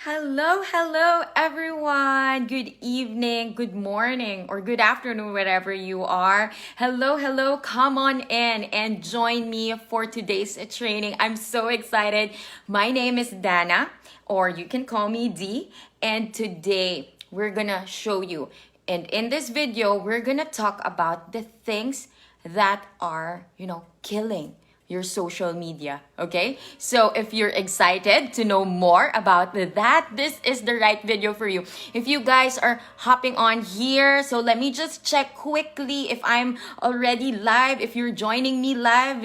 Hello, everyone. Good evening, good morning, or good afternoon, wherever you are. Hello. Come on in and join me for today's training. I'm so excited. My name is Dhanna, or you can call me D. And today we're gonna show you. And in this video, we're gonna talk about the things that are, killing your social media. Okay, so if you're excited to know more about that, this is the right video for you. If you guys are hopping on here, so let me just check quickly if I'm already live. If you're joining me live,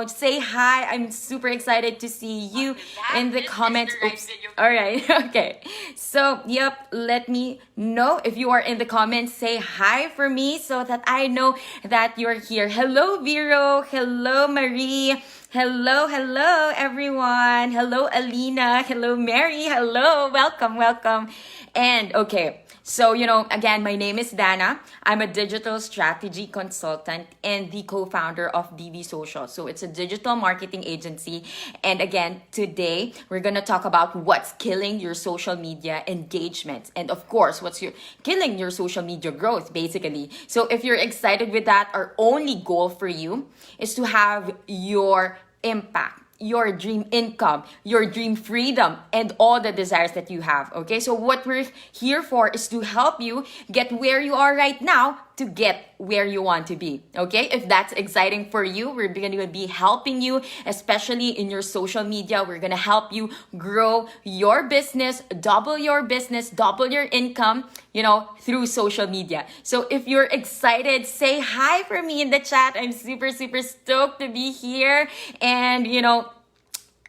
say hi. I'm super excited to see you in the comments. Oops. All right. Okay, so yep, let me know if you are in the comments. Say hi for me so that I know that you're here. Hello Vero, hello Marie, hello everyone, hello Alina, hello Mary, hello, welcome. And okay, so again, my name is Dhanna. I'm a digital strategy consultant and the co-founder of DV Social. So it's a digital marketing agency. And again, today we're gonna talk about what's killing your social media engagement, and of course what's killing your social media growth, basically. So if you're excited with that, our only goal for you is to have your impact, your dream income, your dream freedom, and all the desires that you have. Okay, so what we're here for is to help you get where you are right now to get where you want to be. Okay, if that's exciting for you, we're going to be helping you, especially in your social media. We're going to help you grow your business, double your income, through social media. So if you're excited, say hi for me in the chat. I'm super stoked to be here. And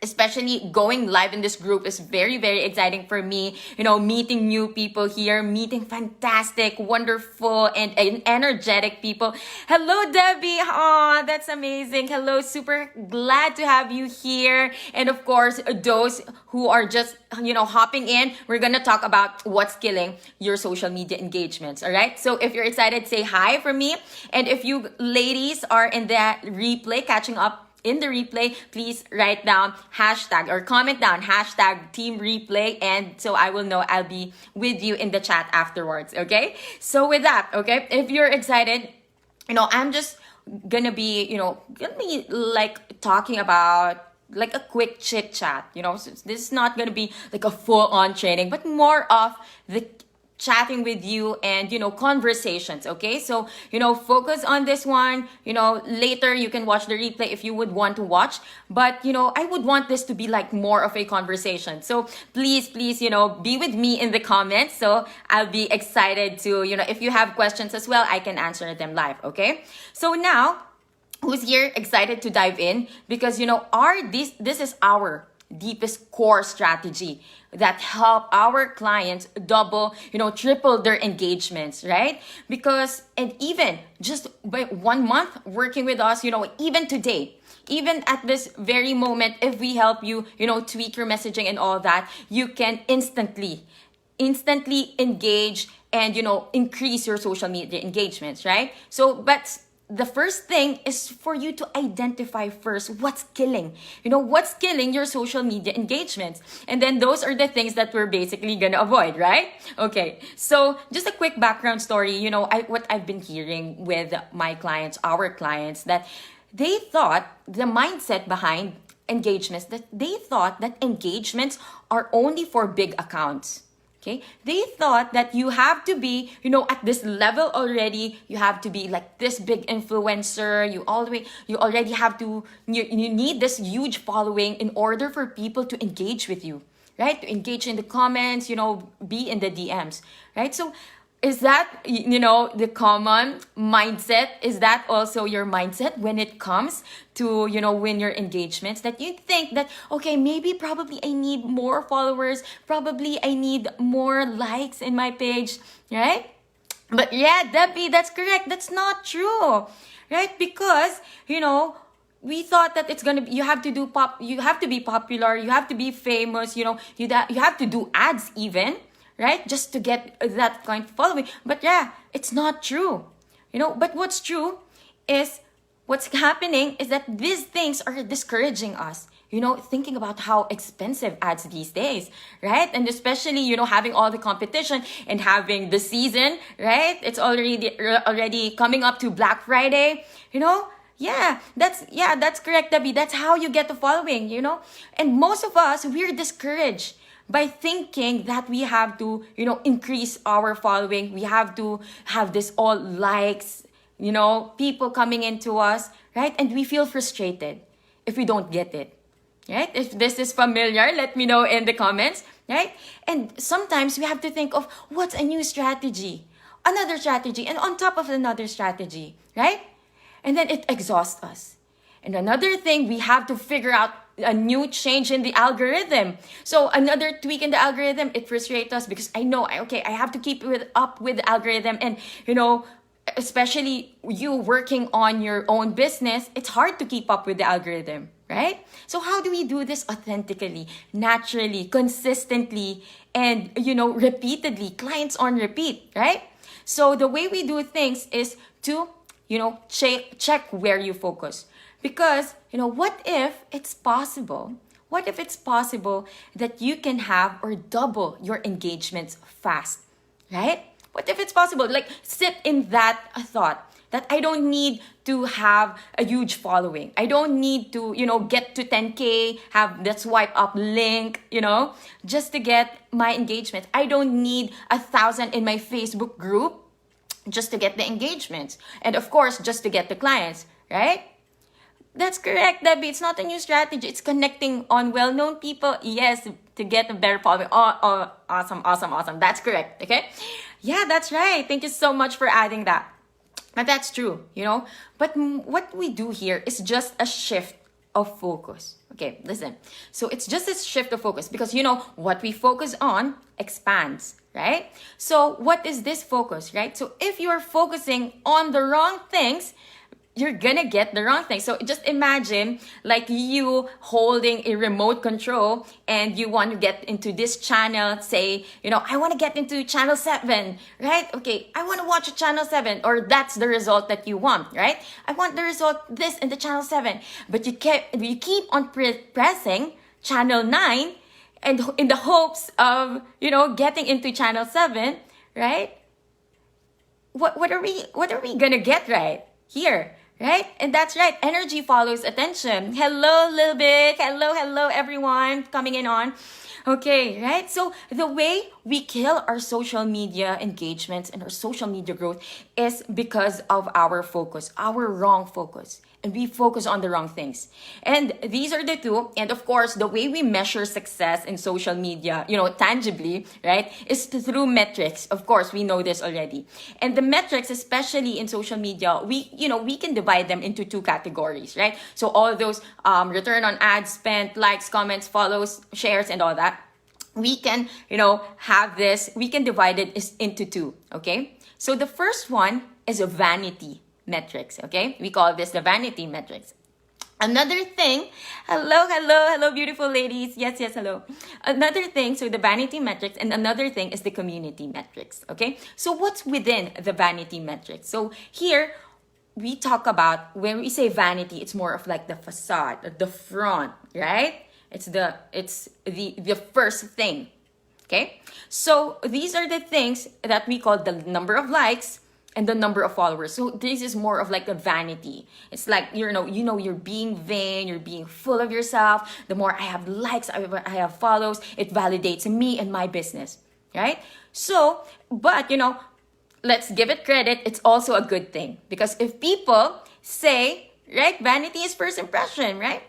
especially going live in this group is very exciting for me. Meeting new people here, meeting fantastic, wonderful, and energetic people. Hello Debbie. Oh, that's amazing. Hello, super glad to have you here. And of course, those who are just hopping in, we're gonna talk about what's killing your social media engagements. All right, so if you're excited, say hi for me. And if you ladies are in that replay, catching up in the replay, please write down hashtag or comment down hashtag team replay, and so I will know I'll be with you in the chat afterwards. Okay, so with that, okay, if you're excited, I'm just gonna be like talking about like a quick chit chat. So this is not gonna be like a full-on training, but more of the chatting with you and conversations. Okay, so focus on this one. Later you can watch the replay if you would want to watch, but I would want this to be like more of a conversation. So please be with me in the comments, so I'll be excited to if you have questions as well, I can answer them live. Okay, so now who's here excited to dive in, because this is our deepest core strategy that help our clients double, triple their engagements, right? Because, and even just by 1 month working with us, even today, even at this very moment, if we help you, tweak your messaging and all that, you can instantly engage and, increase your social media engagements, right? So, but the first thing is for you to identify first what's killing your social media engagements. And then those are the things that we're basically gonna avoid, right? Okay, so just a quick background story. What I've been hearing with my clients, our clients, that they thought the mindset behind engagements, that they thought that engagements are only for big accounts. Okay, they thought that you have to be, at this level already. You have to be like this big influencer. You already have to. You need this huge following in order for people to engage with you, right? To engage in the comments, be in the DMs, right? So, is that the common mindset? Is that also your mindset when it comes to win your engagements? That you think that, okay, probably I need more followers, probably I need more likes in my page, right? But yeah, Debbie, that's correct. That's not true, right? Because we thought that it's gonna be, you have to be popular, you have to be famous, you have to do ads even, right? Just to get that kind of following. But yeah, it's not true. But what's true is what's happening is that these things are discouraging us. thinking about how expensive ads these days, right? And especially, having all the competition and having the season, right? It's already coming up to Black Friday, that's correct, Debbie. That's how you get the following, And most of us, we're discouraged by thinking that we have to, increase our following. We have to have this all likes, people coming into us, right? And we feel frustrated if we don't get it, right? If this is familiar, let me know in the comments, right? And sometimes we have to think of what's a new strategy, another strategy, and on top of another strategy, right? And then it exhausts us. And another thing, we have to figure out a new change in the algorithm. So another tweak in the algorithm, it frustrates us because I know, I have to keep up with the algorithm. And, especially you working on your own business, it's hard to keep up with the algorithm, right? So how do we do this authentically, naturally, consistently, and, repeatedly, clients on repeat, right? So the way we do things is to, check where you focus. Because, what if it's possible? What if it's possible that you can have or double your engagements fast, right? What if it's possible? Like, sit in that thought that I don't need to have a huge following. I don't need to, get to 10K, have that swipe up link, just to get my engagement. I don't need 1,000 in my Facebook group just to get the engagements. And of course, just to get the clients, right? That's correct, Debbie. It's not a new strategy. It's connecting on well-known people. Yes, to get a better following. Oh, awesome. That's correct, okay? Yeah, that's right. Thank you so much for adding that. But that's true, But what we do here is just a shift of focus. Okay, listen. So it's just a shift of focus because, what we focus on expands, right? So what is this focus, right? So if you're focusing on the wrong things, you're gonna get the wrong thing. So just imagine like you holding a remote control and you want to get into this channel, say, I want to get into channel 7, right? Okay, I want to watch channel 7, or that's the result that you want, right? I want the result this in the channel 7, but you keep on pressing channel 9 and in the hopes of, getting into channel 7, right? What are we gonna get right here? Right? And that's right. Energy follows attention. Hello, Lil Big. Hello, everyone coming in on. Okay, right? So the way we kill our social media engagements and our social media growth is because of our focus, our wrong focus. And we focus on the wrong things. And these are the two. And of course, the way we measure success in social media, tangibly, right, is through metrics. Of course, we know this already. And the metrics, especially in social media, we can divide them into two categories, right? So all those return on ad spend, likes, comments, follows, shares, and all that. We can, we can divide it into two, okay? So the first one is a vanity metrics, okay? We call this the vanity metrics. Another thing, hello, beautiful ladies. Yes, hello. Another thing, so the vanity metrics, and another thing is the community metrics, okay? So what's within the vanity metrics? So here, we talk about, when we say vanity, it's more of like the facade, the front, right? It's the first thing, okay? So these are the things that we call the number of likes and the number of followers. So this is more of like a vanity. It's like, you're being vain, you're being full of yourself. The more I have likes, I have follows, it validates me and my business, right? So, but, let's give it credit. It's also a good thing because if people say, right, vanity is first impression, right?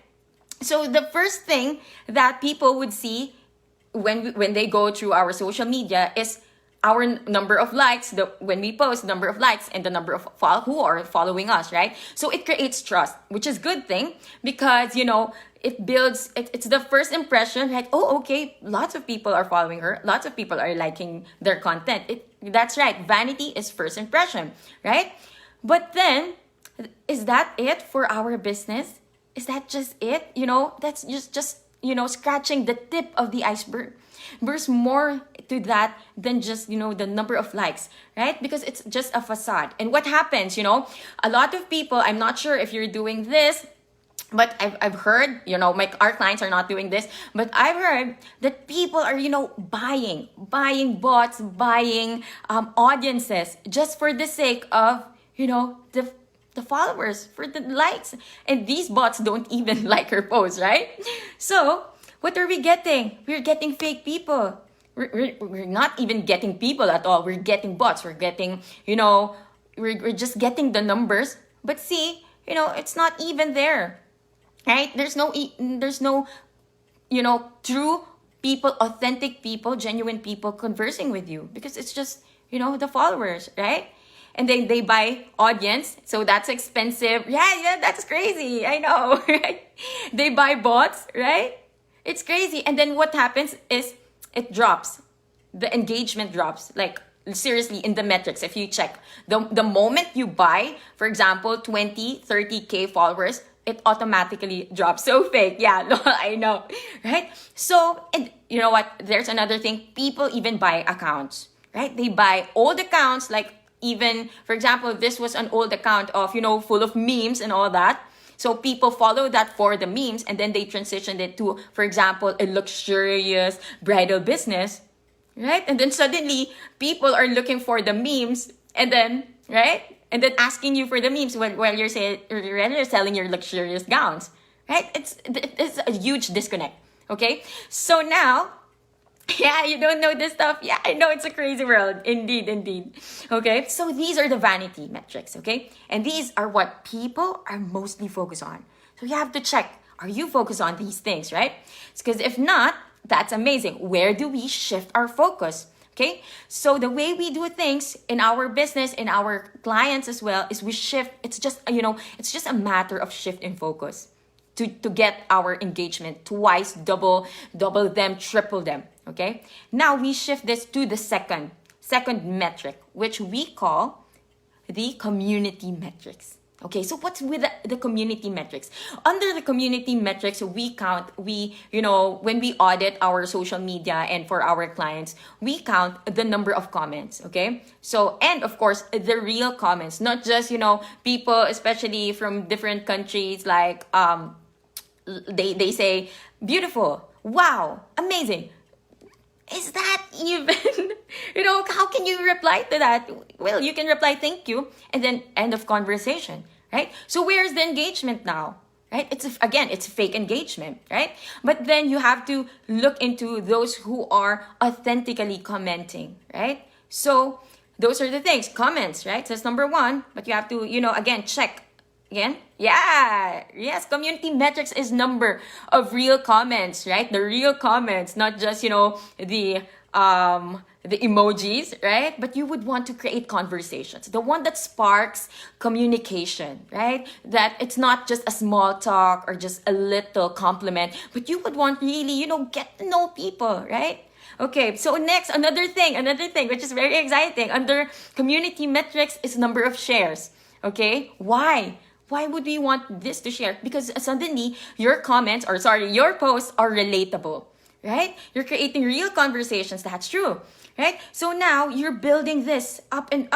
So the first thing that people would see when they go through our social media is our number of likes, when we post, number of likes and the number of who are following us, right? So it creates trust, which is a good thing because, it builds, it's the first impression, right? Oh, okay, lots of people are following her. Lots of people are liking their content. That's right. Vanity is first impression, right? But then, is that it for our business? Is that just it? That's just scratching the tip of the iceberg. There's more to that than just, the number of likes, right? Because it's just a facade. And what happens, a lot of people, I'm not sure if you're doing this, but I've heard, our clients are not doing this, but I've heard that people are, buying bots, buying audiences just for the sake of, the followers, for the likes. And these bots don't even like her posts, right? So what are we getting? We're getting fake people. We're not even getting people at all. We're getting bots. We're getting, we're just getting the numbers. But see, it's not even there, right? There's no, true people, authentic people, genuine people conversing with you, because it's just, the followers, right? And then they buy audience, so that's expensive. Yeah, that's crazy. I know, right? They buy bots, right? It's crazy. And then what happens is it drops. The engagement drops. Like, seriously, in the metrics, if you check, the moment you buy, for example, 20, 30K followers, it automatically drops. So fake. Yeah, no, I know, right? So, and you know what? There's another thing. People even buy accounts, right? They buy old accounts, like, even, for example, this was an old account of, full of memes and all that. So people follow that for the memes, and then they transitioned it to, for example, a luxurious bridal business, right? And then suddenly people are looking for the memes, and then, right? And then asking you for the memes while you're selling your luxurious gowns, right? It's a huge disconnect, okay? So now, yeah, you don't know this stuff. Yeah, I know, it's a crazy world. Indeed. Okay, so these are the vanity metrics, okay? And these are what people are mostly focused on. So you have to check, are you focused on these things, right? Because if not, that's amazing. Where do we shift our focus? Okay, so the way we do things in our business, in our clients as well, is we shift. It's just, it's just a matter of shift in focus to get our engagement twice, double them, triple them. Okay, now we shift this to the second metric, which we call the community metrics. Okay, so what's with the community metrics? Under the community metrics, we count, when we audit our social media and for our clients, we count the number of comments, okay? So, and of course, the real comments, not just, people, especially from different countries, like, they say, beautiful, wow, amazing. Is that even, how can you reply to that? Well, you can reply, thank you, and then end of conversation, right? So where's the engagement now, right? It's fake engagement, right? But then you have to look into those who are authentically commenting, right? So those are the things, comments, right? So that's number one, but you have to, again, check. Again? Yeah. Yes, community metrics is number of real comments, right? The real comments, not just, the emojis, right? But you would want to create conversations. The one that sparks communication, right? That it's not just a small talk or just a little compliment, but you would want really, get to know people, right? Okay, so next, another thing, which is very exciting, under community metrics is number of shares. Okay, why? Why would we want this to share? Because suddenly your posts are relatable, right? You're creating real conversations. That's true, right? So now you're building this up, and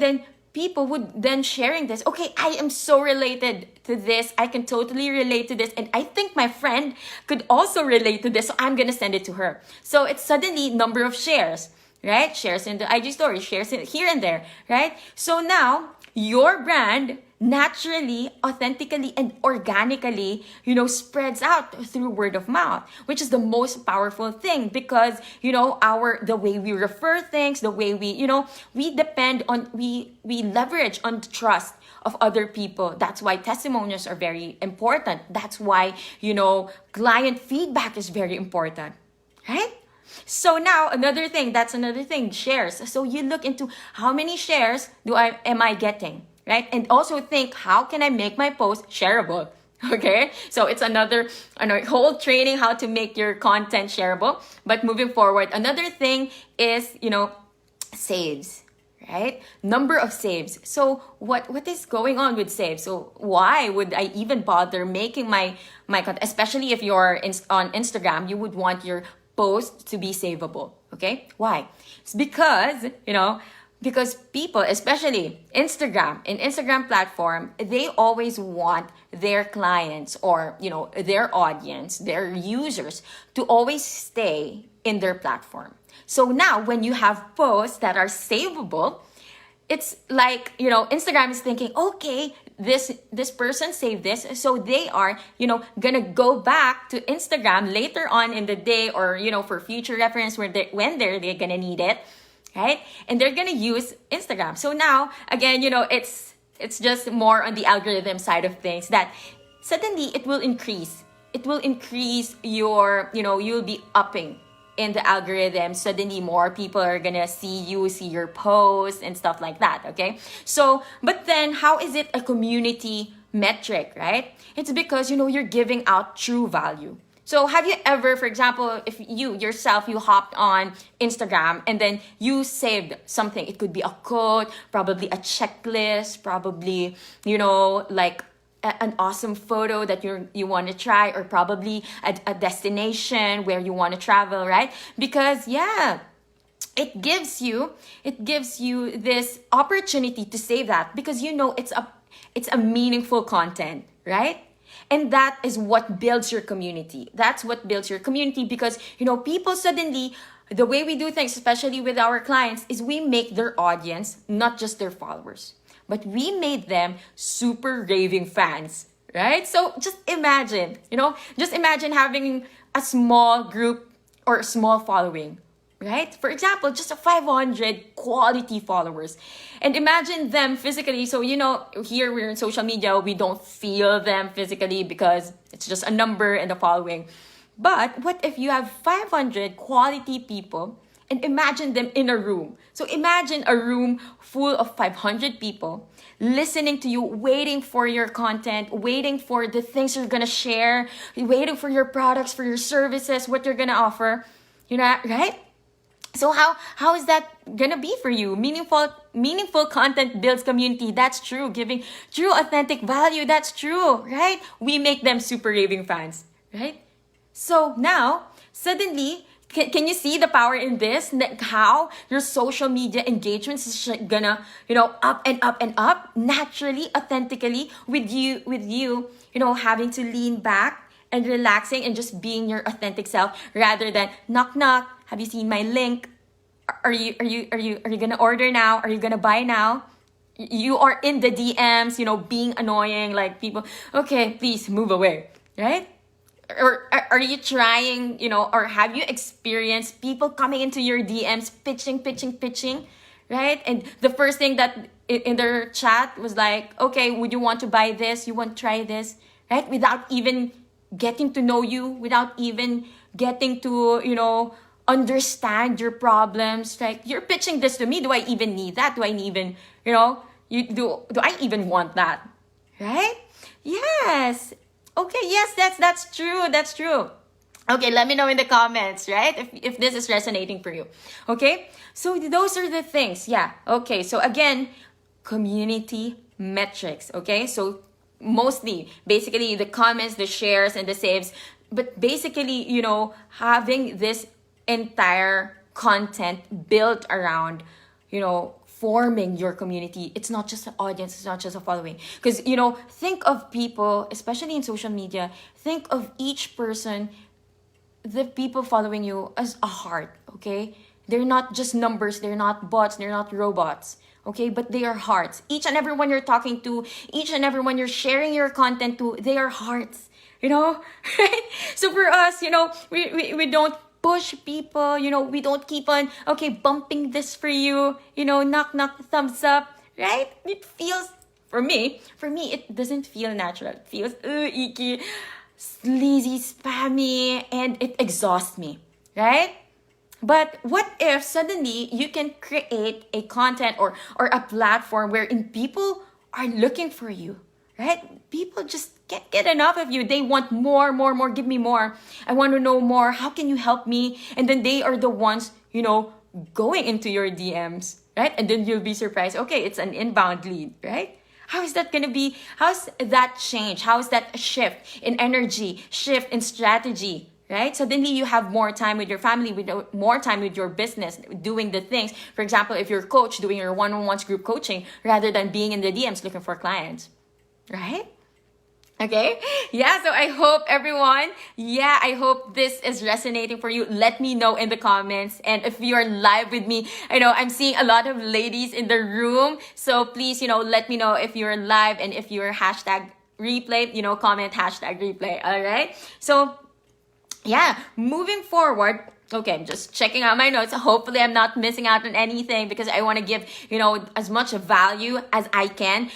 then people would then sharing this. Okay, I am so related to this. I can totally relate to this. And I think my friend could also relate to this. So I'm going to send it to her. So it's suddenly number of shares, right? Shares in the IG story, shares in here and there, right? So now your brand naturally, authentically, and organically, spreads out through word of mouth, which is the most powerful thing, because, the way we refer things, the way we leverage on the trust of other people. That's why testimonials are very important. That's why, client feedback is very important, right? So now another thing, shares. So you look into how many shares am I getting? Right? And also think, how can I make my post shareable? Okay? So it's another whole training how to make your content shareable. But moving forward, another thing is, saves, right? Number of saves. So what is going on with saves? So why would I even bother making my content? Especially if you're on Instagram, you would want your post to be savable. Okay? Why? It's because, Because people, especially in Instagram platform, they always want their clients or, their audience, their users to always stay in their platform. So now when you have posts that are savable, it's like, Instagram is thinking, okay, this person saved this, so they are, gonna go back to Instagram later on in the day, or, for future reference when they're gonna need it, right? And they're gonna use Instagram. So now, again, it's just more on the algorithm side of things, that suddenly it will increase. It will increase your, you'll be upping in the algorithm. Suddenly more people are gonna see your posts and stuff like that, okay? So, but then how is it a community metric, right? It's because, you're giving out true value. So have you ever, for example, if you yourself, you hopped on Instagram and then you saved something, it could be a quote, probably a checklist, probably, like an awesome photo that you want to try, or probably a destination where you want to travel, right? Because it gives you this opportunity to save that, because it's a meaningful content, right? And that is what builds your community. That's what builds your community, because people suddenly, the way we do things, especially with our clients, is we make their audience not just their followers, but we made them super raving fans, right? So just imagine having a small group or a small following, right? For example, just a 500 quality followers. And imagine them physically. So, here we're in social media, we don't feel them physically because it's just a number and a following. But what if you have 500 quality people, and imagine them in a room? So imagine a room full of 500 people listening to you, waiting for your content, waiting for the things you're going to share, waiting for your products, for your services, what you're going to offer, right? So how is that gonna be for you? Meaningful content builds community. That's true. Giving true authentic value. That's true, right? We make them super raving fans, right? So now suddenly, can you see the power in this? How your social media engagements is gonna up and up and up naturally, authentically, with you having to lean back and relaxing and just being your authentic self, rather than knock knock. Have you seen my link? Are you gonna order now? Are you gonna buy now? You are in the DMs, being annoying, like people. Okay, please move away, right? Or are you trying, or have you experienced people coming into your DMs pitching, right? And the first thing that in their chat was like, okay, would you want to buy this? You want to try this, right? Without even getting to know you, without even getting to, understand your problems. Like, you're pitching this to me. Do I even need that? Do I even, do I even want that? Right? Yes. Okay, yes, that's true. That's true. Okay, let me know in the comments, right? If this is resonating for you. Okay? So those are the things. Yeah. Okay. So again, community metrics. Okay? So mostly, basically, the comments, the shares, and the saves. But basically, having this entire content built around, forming your community. It's not just an audience, it's not just a following. Because, think of people, especially in social media, think of each person, the people following you, as a heart, okay? They're not just numbers, they're not bots, they're not robots, okay? But they are hearts. Each and everyone you're talking to, each and everyone you're sharing your content to, they are hearts, right? So for us, we don't push people, we don't keep on, okay, bumping this for you, knock, thumbs up, right? It feels, for me, it doesn't feel natural. It feels icky, sleazy, spammy, and it exhausts me, right? But what if suddenly you can create a content or a platform wherein people are looking for you, right? People just can't get enough of you. They want more, give me more. I want to know more. How can you help me? And then they are the ones, going into your DMs, right? And then you'll be surprised. Okay, it's an inbound lead, right? How is that going to be? How's that change? How is that a shift in energy, shift in strategy, right? Suddenly you have more time with your family, with more time with your business, doing the things. For example, if you're a coach, doing your one-on-ones group coaching rather than being in the DMs looking for clients, right? Okay. Yeah. So I hope everyone, I hope this is resonating for you. Let me know in the comments. And if you're live with me, I know I'm seeing a lot of ladies in the room. So please, let me know if you're live and if you're hashtag replay, comment hashtag replay. All right. So yeah, moving forward. Okay, I'm just checking out my notes. Hopefully I'm not missing out on anything because I want to give, as much value as I can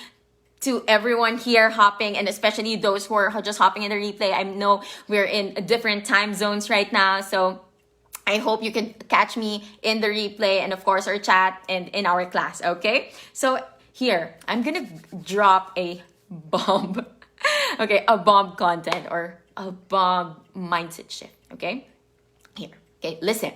to everyone here hopping, and especially those who are just hopping in the replay. I know we're in different time zones right now, so I hope you can catch me in the replay and of course our chat and in our class, okay? So here, I'm gonna drop a bomb, okay, a bomb content or a bomb mindset shift, okay? Here, okay, listen,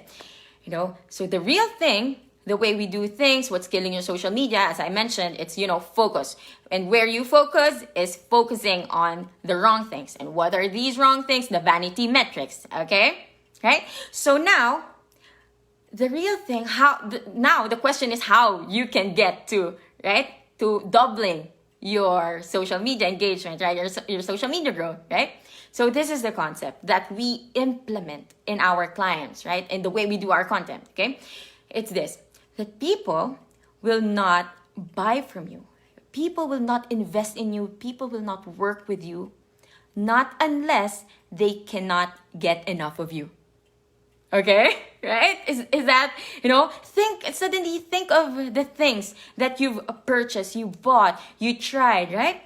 so the real thing, the way we do things, what's killing your social media, as I mentioned, it's, focus. And where you focus is focusing on the wrong things. And what are these wrong things? The vanity metrics, okay? Right? So now, the real thing, now the question is how you can get to, right? To doubling your social media engagement, right? Your social media growth, right? So this is the concept that we implement in our clients, right? And the way we do our content, okay? It's this, that people will not buy from you. People will not invest in you. People will not work with you, not unless they cannot get enough of you. Okay? Right? Is that, suddenly think of the things that you've purchased, you bought, you tried, right?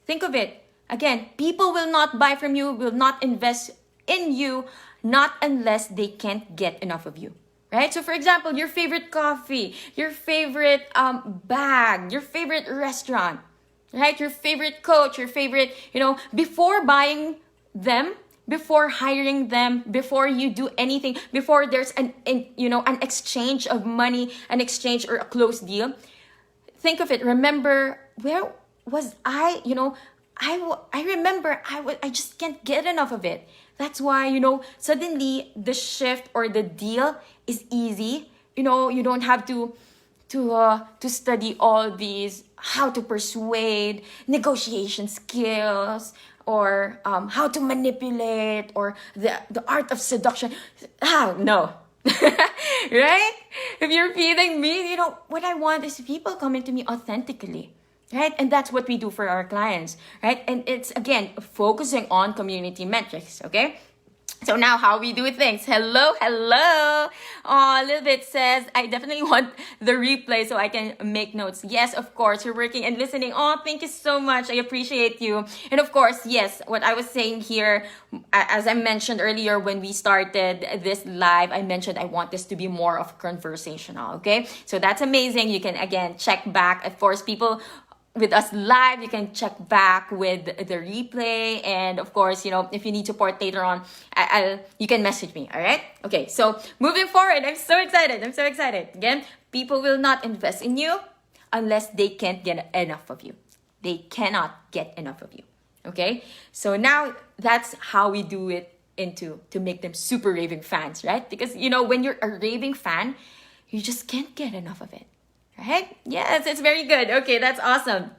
Think of it. Again, people will not buy from you, will not invest in you, not unless they can't get enough of you. Right? So for example, your favorite coffee, your favorite bag, your favorite restaurant, right? Your favorite coach, your favorite, before buying them, before hiring them, before you do anything, before there's an exchange of money, an exchange or a closed deal, think of it. Remember, where was I? I remember I just can't get enough of it. That's why, suddenly the shift or the deal is easy. You don't have to study all these, how to persuade, negotiation skills, or how to manipulate, or the art of seduction. No. Right? If you're feeling me, what I want is people coming to me authentically. Right? And that's what we do for our clients, right? And it's, again, focusing on community metrics, okay? So now how we do things. Hello. A little bit says, I definitely want the replay so I can make notes. Yes, of course, you're working and listening. Oh, thank you so much. I appreciate you. And of course, yes, what I was saying here, as I mentioned earlier when we started this live, I mentioned I want this to be more of conversational, okay? So that's amazing. You can, again, check back. Of course, people with us live, you can check back with the replay, and of course, if you need support later on, you can message me. All right? Okay, so moving forward, I'm so excited. Again, people will not invest in you unless they can't get enough of you. They cannot get enough of you. Okay, so now that's how we do it to make them super raving fans, right? Because when you're a raving fan, you just can't get enough of it. Right? Yes, it's very good. Okay, that's awesome.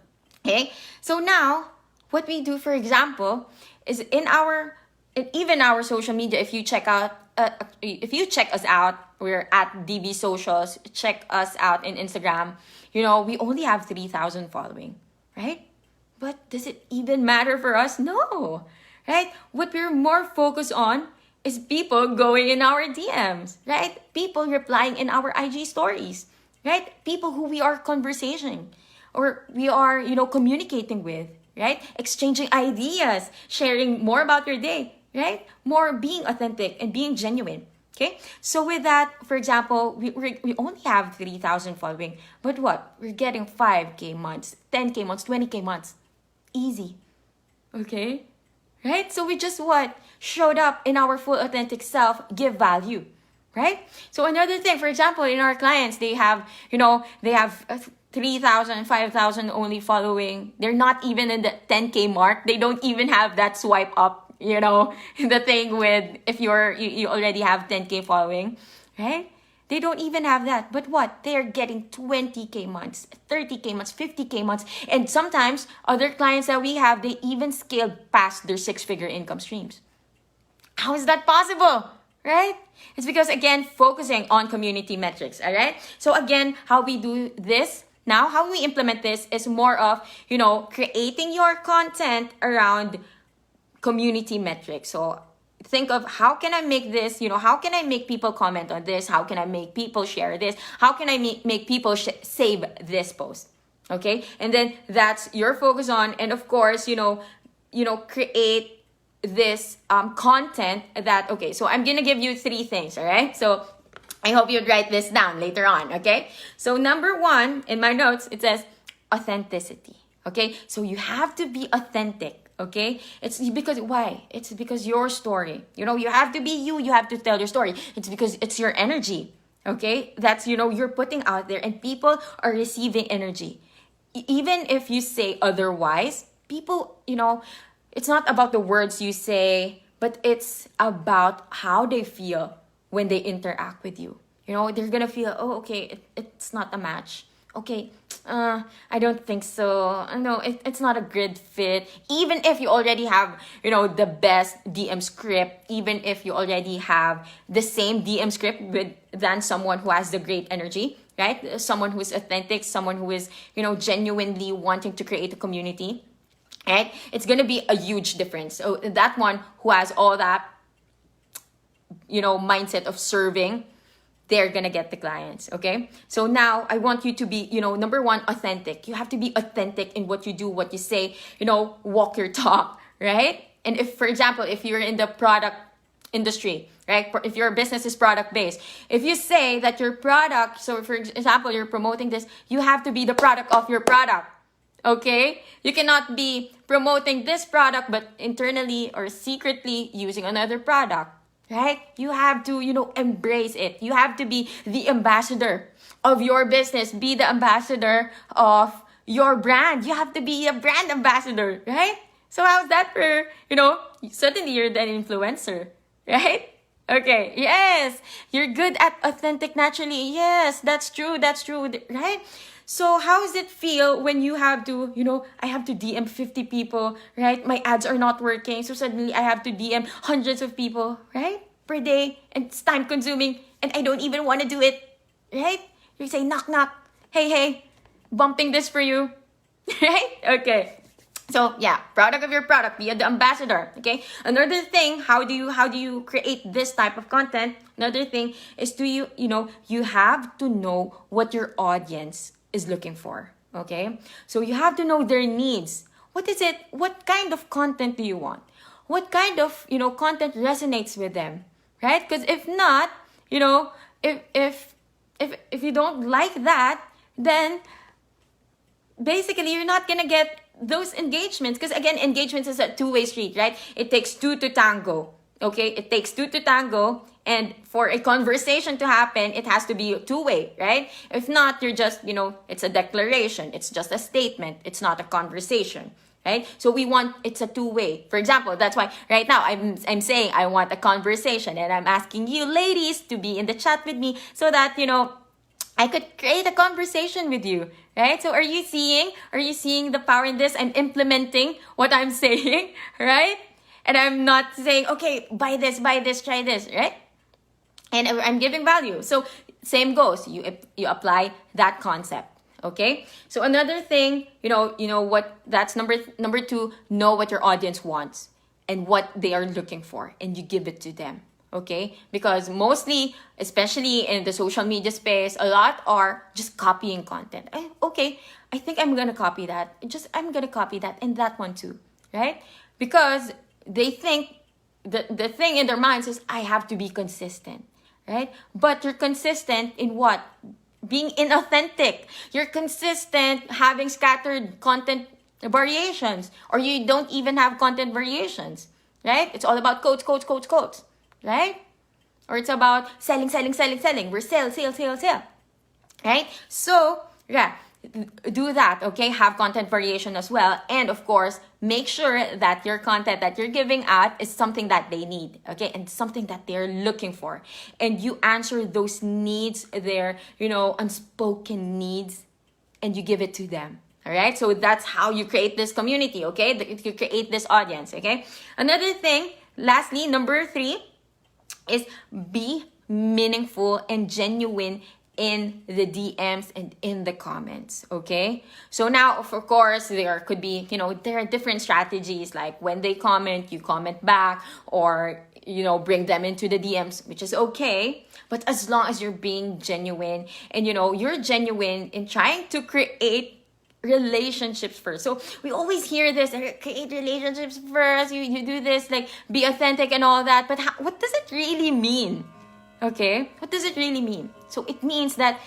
Okay, so now what we do, for example, is even our social media. If you check us out, we're at DB Socials. Check us out in Instagram. We only have 3,000 following, right? But does it even matter for us? No, right? What we're more focused on is people going in our DMs, right? People replying in our IG stories. Right? People who we are conversating or we are, communicating with, right? Exchanging ideas, sharing more about your day, right? More being authentic and being genuine, okay? So with that, for example, we only have 3,000 following, but what? We're getting 5K months, 10K months, 20K months. Easy, okay? Right? So we just showed up in our full authentic self, give value. Right? So another thing, for example, in our clients, they have 3,000, 5,000 only following. They're not even in the 10K mark. They don't even have that swipe up, the thing with if you already have 10K following, right? They don't even have that. But what? They're getting 20K months, 30K months, 50K months. And sometimes other clients that we have, they even scaled past their 6-figure income streams. How is that possible? Right? It's because, again, focusing on community metrics. All right? So again, how we do this now, how we implement this is more of, creating your content around community metrics. So think of how can I make this, how can I make people comment on this? How can I make people share this? How can I make people save this post? Okay? And then that's your focus on, and of course, create this content that, okay, so I'm gonna give you 3 things, all right? So I hope you'd write this down later on, okay? So number 1, in my notes, it says authenticity, okay? So you have to be authentic, okay? It's because, why? It's because your story, you have to be you have to tell your story. It's because it's your energy, okay? That's, you're putting out there and people are receiving energy. Even if you say otherwise, people, it's not about the words you say, but it's about how they feel when they interact with you. They're going to feel, oh, okay, it's not a match. Okay, I don't think so. No, it's not a good fit. Even if you already have, the best DM script, even if you already have the same DM script than someone who has the great energy, right? Someone who is authentic, someone who is, genuinely wanting to create a community, right? It's going to be a huge difference. So that one who has all that, mindset of serving, they're going to get the clients, okay? So now I want you to be, number 1, authentic. You have to be authentic in what you do, what you say, walk your talk, right? And if, for example, if you're in the product industry, right? If your business is product-based, if you say that your product, so for example, you're promoting this, you have to be the product of your product, okay? You cannot be promoting this product, but internally or secretly using another product. Right? You have to, embrace it. You have to be the ambassador of your business. Be the ambassador of your brand. You have to be a brand ambassador, right? So how's that for, suddenly you're the influencer, right? Okay, yes. You're good at authentic naturally. Yes, that's true, right? So how does it feel when you have to, I have to DM 50 people, right? My ads are not working. So suddenly I have to DM hundreds of people, right? Per day. And it's time consuming. And I don't even want to do it, right? You say, knock, knock. Hey, bumping this for you, right? Okay. So yeah, product of your product, be the ambassador, okay? Another thing, how do you create this type of content? Another thing is you have to know what your audience is looking for, okay? So you have to know their needs. What is it? What kind of content do you want? What kind of, content resonates with them, right? Because if not, if you don't like that, then basically you're not gonna get those engagements. Because again, engagements is a 2-way street, right? It takes 2 to tango, okay? It takes 2 to tango. And for a conversation to happen, it has to be 2-way, right? If not, you're just, it's a declaration. It's just a statement. It's not a conversation, right? So it's a 2-way. For example, that's why right now I'm saying I want a conversation, and I'm asking you ladies to be in the chat with me so that, I could create a conversation with you, right? So are you seeing the power in this? I'm implementing what I'm saying, right? And I'm not saying, okay, buy this, try this, right? And I'm giving value. So same goes. You apply that concept. Okay. So another thing, what that's number 2, know what your audience wants and what they are looking for, and you give it to them. Okay. Because mostly, especially in the social media space, a lot are just copying content. Okay. I think I'm going to copy that. I'm going to copy that and that one too. Right. Because they think the thing in their minds is, I have to be consistent. Right? But you're consistent in what? Being inauthentic. You're consistent having scattered content variations, or you don't even have content variations, right? It's all about quotes, right? Or it's about selling. We're sell, right? So, yeah, do that, okay? Have content variation as well. And of course, make sure that your content that you're giving out is something that they need, okay? And something that they're looking for. And you answer those needs, their, unspoken needs, and you give it to them. All right, so that's how you create this community, okay? You create this audience, okay? Another thing, lastly, number 3 is be meaningful and genuine in the DMs and in the comments, okay? So now, of course, there could be, there are different strategies, like when they comment, you comment back, or, bring them into the DMs, which is okay. But as long as you're being genuine and, you're genuine in trying to create relationships first. So we always hear this, create relationships first, you do this, like be authentic and all that, but what does it really mean? Okay, what does it really mean? So it means that,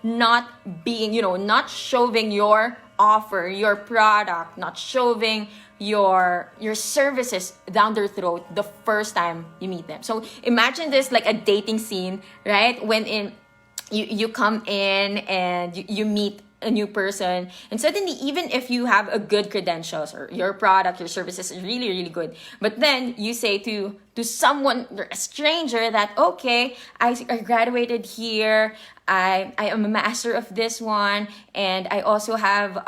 not being, not shoving your offer, your product, not shoving your services down their throat the first time you meet them. So imagine this like a dating scene, right? When you come in and you meet a new person, and suddenly, even if you have a good credentials or your product, your services is really, really good, but then you say to someone, a stranger, that okay, I graduated here, I am a master of this one, and I also have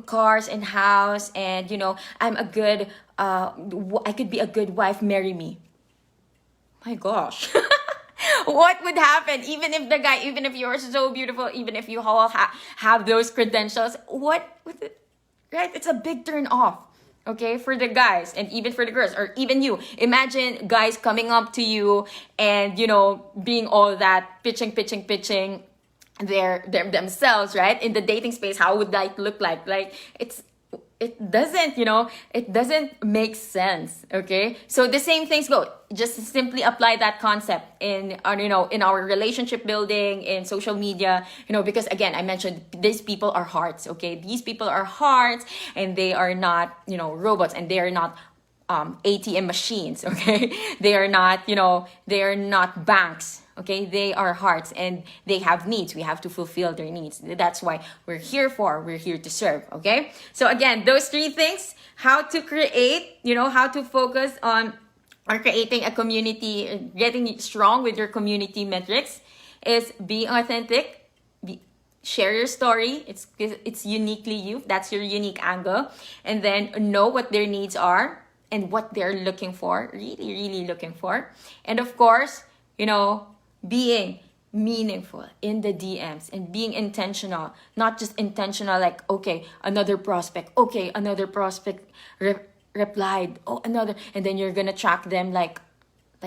cars and house, and I'm a good I could be a good wife, marry me. My gosh. What would happen even if you're so beautiful, even if you all have those credentials, right? It's a big turn off, okay, for the guys and even for the girls, or even you. Imagine guys coming up to you and, being all that pitching their themselves, right? In the dating space, how would that look like? Like, it doesn't make sense, okay? So the same things go. Just simply apply that concept in our relationship building, in social media, because again, I mentioned these people are hearts, okay? These people are hearts, and they are not, robots, and they are not ATM machines, okay? They are not banks. Okay, they are hearts, and they have needs. We have to fulfill their needs. That's why we're here to serve, okay? So again, those 3 things, how to create, how to focus on creating a community, getting strong with your community metrics, is be authentic, share your story. It's uniquely you. That's your unique angle. And then know what their needs are and what they're looking for, really, really looking for. And of course, being meaningful in the DMs and being intentional, not just intentional like, okay, another prospect replied, oh, another, and then you're gonna track them like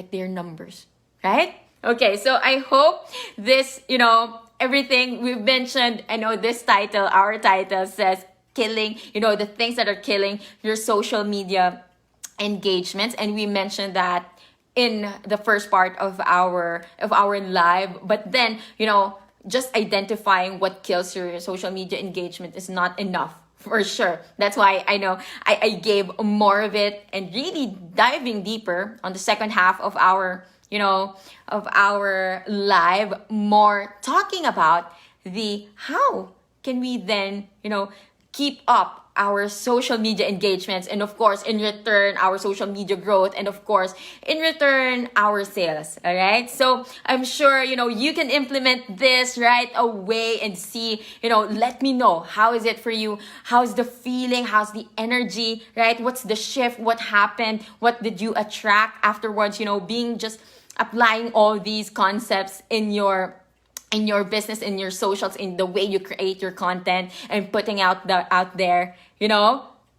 their numbers, right? Okay, so I hope this, everything we've mentioned, I know this title, our title says killing, the things that are killing your social media engagements, and we mentioned that in the first part of our live. But then, just identifying what kills your social media engagement is not enough, for sure. That's why I know I gave more of it, and really diving deeper on the second half of our live, more talking about how can we then, keep up our social media engagements, and of course, in return, our social media growth, and of course, in return, our sales. All right. So I'm sure, you can implement this right away and see, let me know, how is it for you? How's the feeling? How's the energy, right? What's the shift? What happened? What did you attract afterwards? Being just applying all these concepts in your business, in your socials, in the way you create your content and putting out there,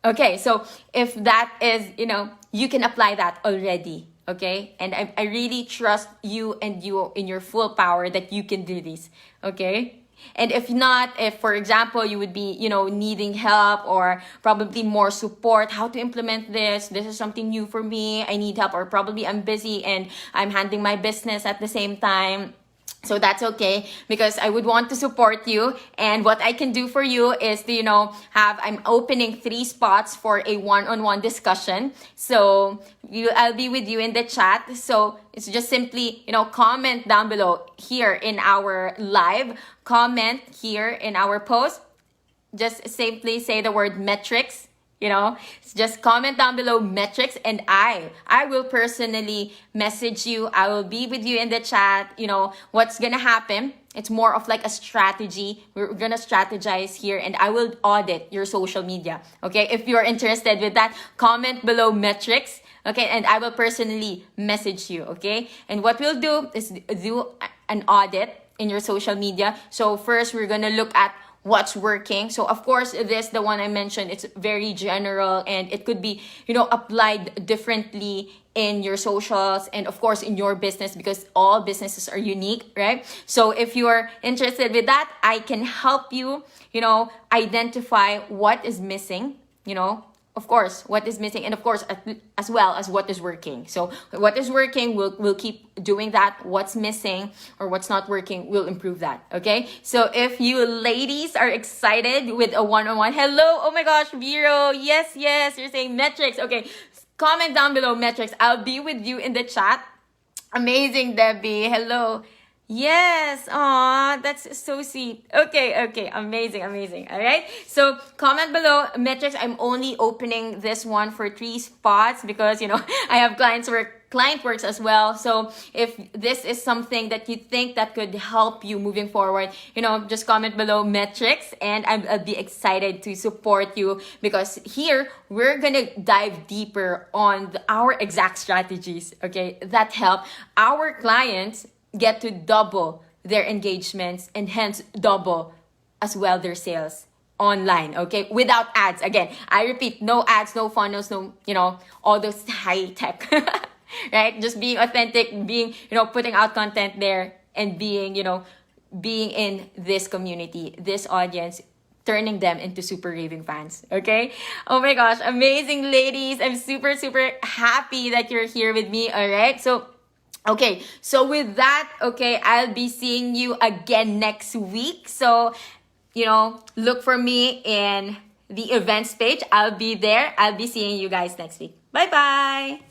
Okay, so if that is, you can apply that already, okay? And I really trust you and you in your full power that you can do this, okay? And if not, if for example, you would be, needing help or probably more support, how to implement this is something new for me, I need help, or probably I'm busy and I'm handling my business at the same time. So that's okay, because I would want to support you. And what I can do for you is to, I'm opening 3 spots for a one-on-one discussion. So I'll be with you in the chat. So it's just simply, comment down below here in our live, comment here in our post, just simply say the word metrics. Just comment down below metrics, and I will personally message you. I will be with you in the chat. What's gonna happen, it's more of like a strategy. We're gonna strategize here, and I will audit your social media. Okay, if you're interested with that, comment below metrics. Okay, and I will personally message you. Okay, and what we'll do is do an audit in your social media. So first, we're gonna look at what's working. So of course, the one I mentioned, it's very general, and it could be applied differently in your socials, and of course in your business, because all businesses are unique, right? So if you're interested with that, I can help you identify what is missing, of course, what is missing, and of course, as well as what is working. So what is working, we'll keep doing that. What's missing or what's not working, we'll improve that. Okay. So if you ladies are excited with a one-on-one, hello, oh my gosh, Vero, yes, you're saying metrics. Okay, comment down below metrics. I'll be with you in the chat. Amazing, Debbie. Hello. Yes, aw, that's so sweet. Okay, amazing. All right, so comment below metrics. I'm only opening this one for 3 spots because I have client works as well. So if this is something that you think that could help you moving forward, just comment below metrics, and I'll be excited to support you, because here we're gonna dive deeper on our exact strategies, okay, that help our clients get to double their engagements, and hence double as well their sales online, okay, without ads. Again, I repeat, no ads, no funnels, no all those high tech right? Just being authentic, being putting out content there, and being being in this community, this audience, turning them into super raving fans. Okay, oh my gosh, amazing ladies. I'm super happy that you're here with me. All right, so okay, so with that, okay, I'll be seeing you again next week. So, look for me in the events page. I'll be there. I'll be seeing you guys next week. Bye-bye.